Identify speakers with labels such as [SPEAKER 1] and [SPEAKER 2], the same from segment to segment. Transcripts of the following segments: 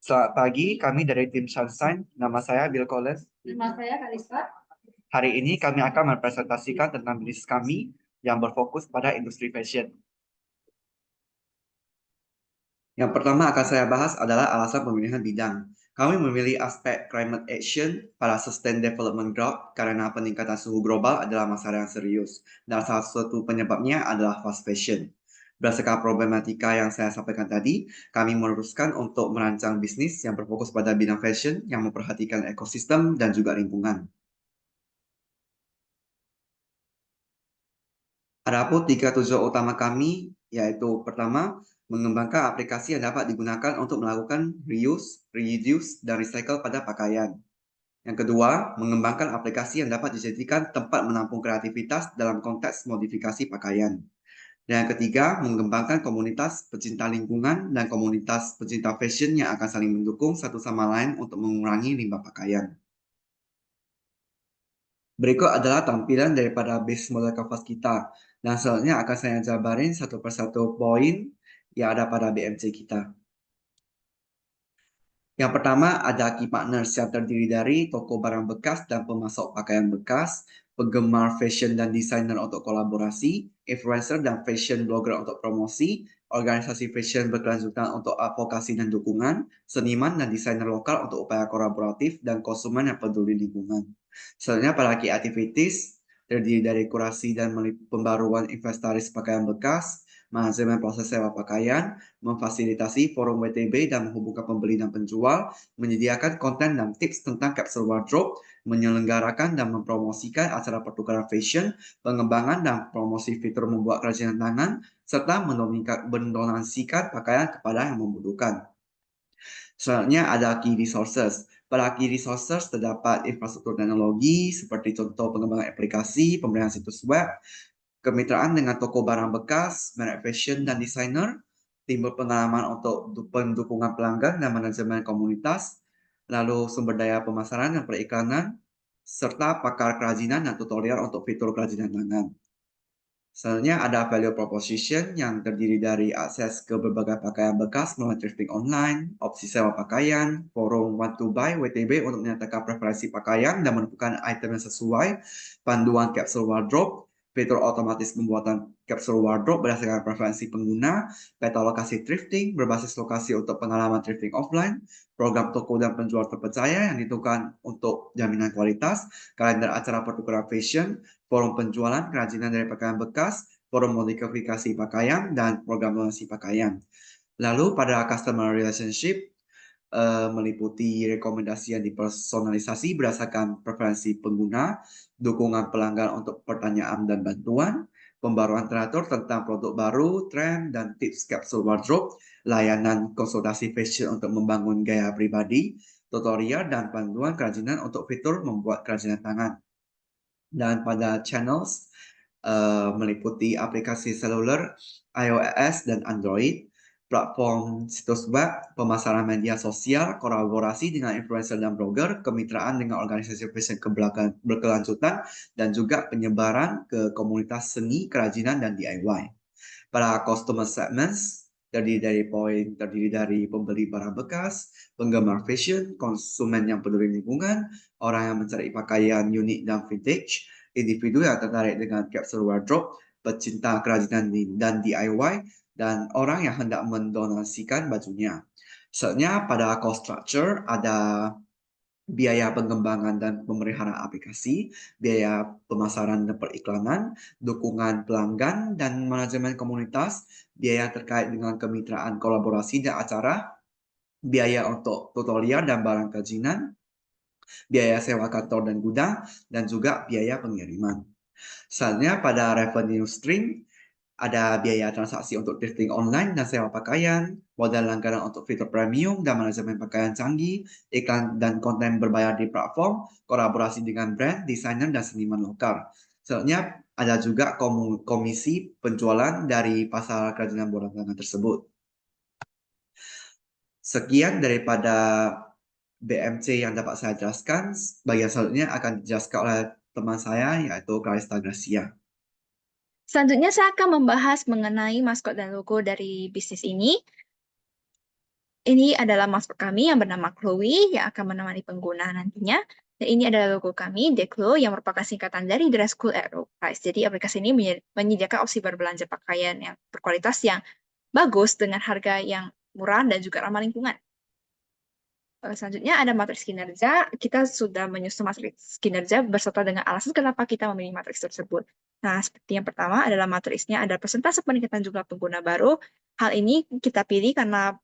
[SPEAKER 1] Selamat pagi, kami dari tim Sunshine. Nama saya Bill Collins.
[SPEAKER 2] Nama saya Kalista.
[SPEAKER 1] Hari ini kami akan mempresentasikan tentang bisnis kami yang berfokus pada industri fashion. Yang pertama akan saya bahas adalah alasan pemilihan bidang. Kami memilih aspek climate action pada sustain development goal karena peningkatan suhu global adalah masalah yang serius. Dan salah satu penyebabnya adalah fast fashion. Berdasarkan problematika yang saya sampaikan tadi, kami meneruskan untuk merancang bisnis yang berfokus pada bidang fashion yang memperhatikan ekosistem dan juga lingkungan. Adapun tiga tujuan utama kami, yaitu pertama, mengembangkan aplikasi yang dapat digunakan untuk melakukan reuse, reduce, dan recycle pada pakaian. Yang kedua, mengembangkan aplikasi yang dapat dijadikan tempat menampung kreativitas dalam konteks modifikasi pakaian. Dan yang ketiga, mengembangkan komunitas pecinta lingkungan dan komunitas pecinta fashion yang akan saling mendukung satu sama lain untuk mengurangi limbah pakaian. Berikut adalah tampilan daripada base model kanvas kita. Dan selanjutnya akan saya jabarin satu persatu poin yang ada pada BMC kita. Yang pertama ada key partners yang terdiri dari toko barang bekas dan pemasok pakaian bekas, penggemar fashion dan desainer untuk kolaborasi, influencer dan fashion blogger untuk promosi, organisasi fashion berkelanjutan untuk advokasi dan dukungan, seniman dan desainer lokal untuk upaya kolaboratif, dan konsumen yang peduli lingkungan. Selanjutnya pada key activities terdiri dari kurasi dan pembaruan inventaris pakaian bekas, manajemen proses sewa pakaian, memfasilitasi forum WTB dan menghubungkan pembeli dan penjual, menyediakan konten dan tips tentang capsule wardrobe, menyelenggarakan dan mempromosikan acara pertukaran fashion, pengembangan dan promosi fitur membuat kerajinan tangan, serta mendonasikan pakaian kepada yang membutuhkan. Selanjutnya ada key resources. Pada key resources terdapat infrastruktur teknologi seperti contoh pengembangan aplikasi, pemberian situs web, kemitraan dengan toko barang bekas, merek fashion dan desainer, timbul pengalaman untuk pendukungan pelanggan dan manajemen komunitas, lalu sumber daya pemasaran dan periklanan, serta pakar kerajinan dan tutorial untuk fitur kerajinan tangan. Selanjutnya ada value proposition yang terdiri dari akses ke berbagai pakaian bekas melalui thrifting online, opsi sewa pakaian, forum want to buy WTB untuk menyatakan preferensi pakaian dan menentukan item yang sesuai, panduan capsule wardrobe, fitur otomatis pembuatan capsule wardrobe berdasarkan preferensi pengguna, peta lokasi thrifting berbasis lokasi untuk pengalaman thrifting offline, program toko dan penjual terpercaya yang ditentukan untuk jaminan kualitas, kalender acara pertukaran fashion, forum penjualan kerajinan dari pakaian bekas, forum modifikasi pakaian, dan program donasi pakaian. Lalu pada customer relationship, meliputi rekomendasi yang dipersonalisasi berdasarkan preferensi pengguna, dukungan pelanggan untuk pertanyaan dan bantuan, pembaruan teratur tentang produk baru, tren, dan tips capsule wardrobe, layanan konsultasi fashion untuk membangun gaya pribadi, tutorial dan panduan kerajinan untuk fitur membuat kerajinan tangan. Dan pada channels meliputi aplikasi seluler iOS dan Android, platform situs web, pemasaran media sosial, kolaborasi dengan influencer dan blogger, kemitraan dengan organisasi fashion berkelanjutan, dan juga penyebaran ke komunitas seni, kerajinan, dan DIY. Pada customer segments, terdiri dari pembeli barang bekas, penggemar fashion, konsumen yang peduli lingkungan, orang yang mencari pakaian unik dan vintage, individu yang tertarik dengan capsule wardrobe, pecinta kerajinan dan DIY, dan orang yang hendak mendonasikan bajunya. Selanjutnya pada cost structure ada biaya pengembangan dan pemeliharaan aplikasi, biaya pemasaran dan periklanan, dukungan pelanggan dan manajemen komunitas, biaya terkait dengan kemitraan kolaborasi dan acara, biaya untuk tutorial dan barang kerajinan, biaya sewa kantor dan gudang, dan juga biaya pengiriman. Selanjutnya pada revenue stream, ada biaya transaksi untuk thrifting online dan sewa pakaian, modal langganan untuk fitur premium dan manajemen pakaian canggih, iklan dan konten berbayar di platform, kolaborasi dengan brand, desainer, dan seniman lokal. Selanjutnya ada juga komisi penjualan dari pasar kerajinan buatan tangan tersebut. Sekian daripada BMC yang dapat saya jelaskan. Bagian selanjutnya akan dijelaskan oleh teman saya, yaitu Clarista Gracia.
[SPEAKER 2] Selanjutnya saya akan membahas mengenai maskot dan logo dari bisnis ini. Ini adalah masker kami yang bernama Chloe yang akan menemani pengguna nantinya. Dan ini adalah logo kami, Declo, yang merupakan singkatan dari Dress Cool at Low Price. Jadi aplikasi ini menyediakan opsi berbelanja pakaian yang berkualitas yang bagus dengan harga yang murah dan juga ramah lingkungan. Selanjutnya ada matriks kinerja. Kita sudah menyusun matriks kinerja beserta dengan alasan kenapa kita memilih matriks tersebut. Nah, seperti yang pertama adalah matriksnya ada persentase peningkatan jumlah pengguna baru. Hal ini kita pilih karena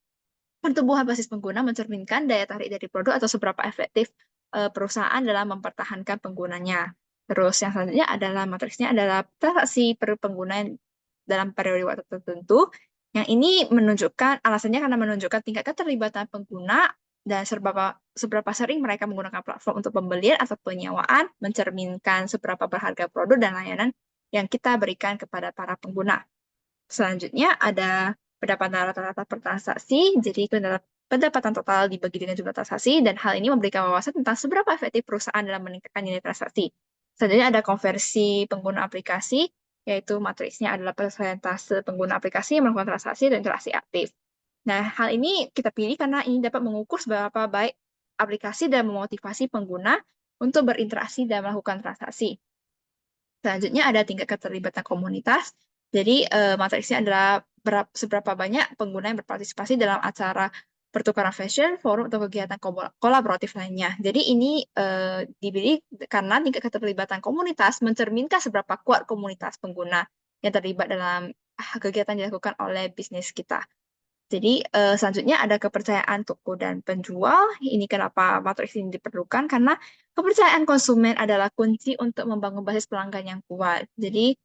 [SPEAKER 2] pertumbuhan basis pengguna mencerminkan daya tarik dari produk atau seberapa efektif perusahaan dalam mempertahankan penggunanya. Terus yang selanjutnya adalah matriksnya adalah transaksi per pengguna dalam periode waktu tertentu. Yang ini menunjukkan alasannya karena menunjukkan tingkat keterlibatan pengguna dan seberapa sering mereka menggunakan platform untuk pembelian atau penyewaan, mencerminkan seberapa berharga produk dan layanan yang kita berikan kepada para pengguna. Selanjutnya ada pendapatan rata-rata per transaksi, jadi itu adalah pendapatan total dibagi dengan jumlah transaksi, dan hal ini memberikan wawasan tentang seberapa efektif perusahaan dalam meningkatkan nilai transaksi. Selanjutnya ada konversi pengguna aplikasi, yaitu matriksnya adalah persentase pengguna aplikasi yang melakukan transaksi dan interaksi aktif. Nah, hal ini kita pilih karena ini dapat mengukur seberapa baik aplikasi dan memotivasi pengguna untuk berinteraksi dan melakukan transaksi. Selanjutnya ada tingkat keterlibatan komunitas. Jadi matriksnya adalah seberapa banyak pengguna yang berpartisipasi dalam acara pertukaran fashion, forum, atau kegiatan kolaboratif lainnya. Jadi ini dipilih karena tingkat keterlibatan komunitas mencerminkan seberapa kuat komunitas pengguna yang terlibat dalam kegiatan yang dilakukan oleh bisnis kita. Jadi selanjutnya ada kepercayaan toko dan penjual. Ini kenapa matriks ini diperlukan karena kepercayaan konsumen adalah kunci untuk membangun basis pelanggan yang kuat. Jadi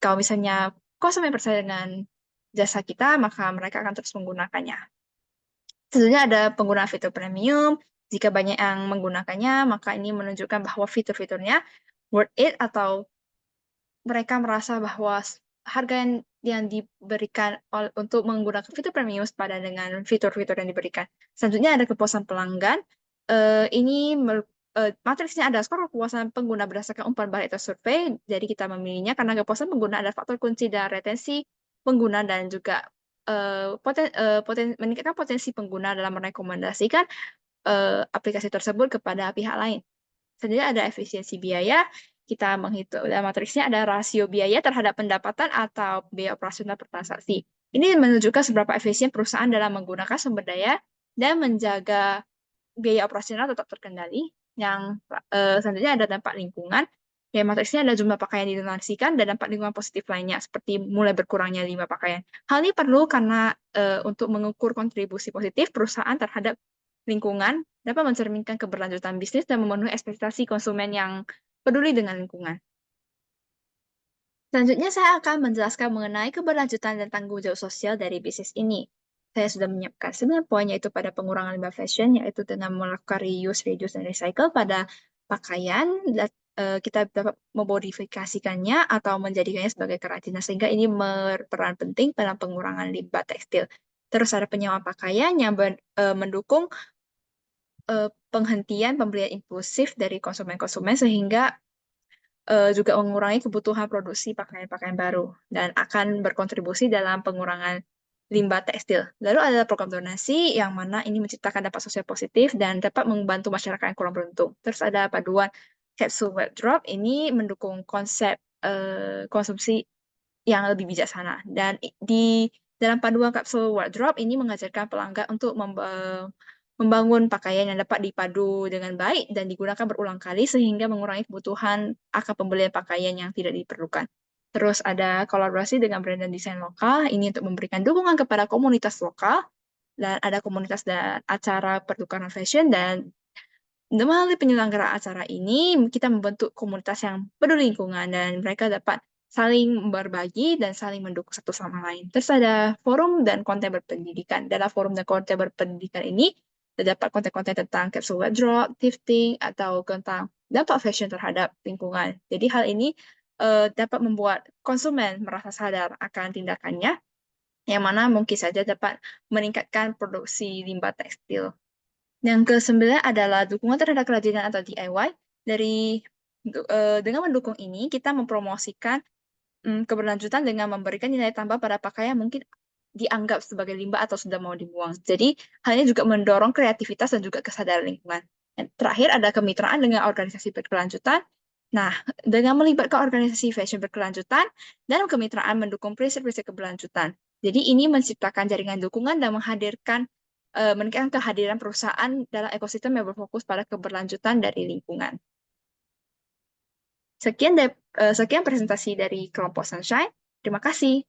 [SPEAKER 2] kalau misalnya konsumen percaya dengan jasa kita, maka mereka akan terus menggunakannya. Selanjutnya ada penggunaan fitur premium. Jika banyak yang menggunakannya, maka ini menunjukkan bahwa fitur-fiturnya worth it atau mereka merasa bahwa harga yang diberikan untuk menggunakan fitur premium sepadan dengan fitur-fitur yang diberikan. Selanjutnya ada kepuasan pelanggan. Ini matriksnya ada skor kepuasan pengguna berdasarkan umpan balik atau survei. Jadi kita memilihnya karena kepuasan pengguna adalah faktor kunci dan retensi pengguna dan juga meningkatkan potensi pengguna dalam merekomendasikan aplikasi tersebut kepada pihak lain. Selanjutnya ada efisiensi biaya. Kita menghitung, dan matriksnya ada rasio biaya terhadap pendapatan atau biaya operasional per transaksi. Ini menunjukkan seberapa efisien perusahaan dalam menggunakan sumber daya dan menjaga biaya operasional tetap terkendali. Yang selanjutnya ada dampak lingkungan. Ya, matriksnya ada jumlah pakaian yang didonasikan dan dampak lingkungan positif lainnya, seperti mulai berkurangnya 5 pakaian. Hal ini perlu karena untuk mengukur kontribusi positif perusahaan terhadap lingkungan dapat mencerminkan keberlanjutan bisnis dan memenuhi ekspektasi konsumen yang peduli dengan lingkungan. Selanjutnya, saya akan menjelaskan mengenai keberlanjutan dan tanggung jawab sosial dari bisnis ini. Saya sudah menyiapkan 9 poin, yaitu pada pengurangan limbah fashion, yaitu dengan melakukan reuse, reduce, dan recycle pada pakaian. Kita dapat memodifikasikannya atau menjadikannya sebagai kerajinan, sehingga ini berperan penting dalam pengurangan limbah tekstil. Terus ada penyewaan pakaian yang mendukung penghentian pembelian impulsif dari konsumen-konsumen sehingga juga mengurangi kebutuhan produksi pakaian-pakaian baru dan akan berkontribusi dalam pengurangan limbah tekstil. Lalu ada program donasi yang mana ini menciptakan dampak sosial positif dan dapat membantu masyarakat yang kurang beruntung. Terus ada paduan capsule wardrobe, ini mendukung konsep konsumsi yang lebih bijaksana. Dan di dalam paduan kapsul wardrobe ini mengajarkan pelanggan untuk membangun pakaian yang dapat dipadu dengan baik dan digunakan berulang kali sehingga mengurangi kebutuhan akan pembelian pakaian yang tidak diperlukan. Terus ada kolaborasi dengan brand dan desain lokal, ini untuk memberikan dukungan kepada komunitas lokal, dan ada komunitas dan acara pertukaran fashion, dan melalui penyelenggaraan acara ini, kita membentuk komunitas yang peduli lingkungan dan mereka dapat saling berbagi dan saling mendukung satu sama lain. Terus ada forum dan konten berpendidikan. Dalam forum dan konten berpendidikan ini, terdapat konten-konten tentang capsule wardrobe, thrifting, atau tentang dampak fashion terhadap lingkungan. Jadi hal ini dapat membuat konsumen merasa sadar akan tindakannya, yang mana mungkin saja dapat meningkatkan produksi limbah tekstil. Yang kesembilan adalah dukungan terhadap kerajinan atau DIY. Dengan mendukung ini, kita mempromosikan keberlanjutan dengan memberikan nilai tambah pada pakaian mungkin dianggap sebagai limbah atau sudah mau dibuang. Jadi, hal ini juga mendorong kreativitas dan juga kesadaran lingkungan. Dan terakhir ada kemitraan dengan organisasi berkelanjutan. Nah, dengan melibatkan organisasi fashion berkelanjutan dan kemitraan mendukung prinsip-prinsip keberlanjutan. Jadi ini menciptakan jaringan dukungan dan meningkatkan kehadiran perusahaan dalam ekosistem yang berfokus pada keberlanjutan dari lingkungan. Sekian presentasi dari kelompok Sunshine. Terima kasih.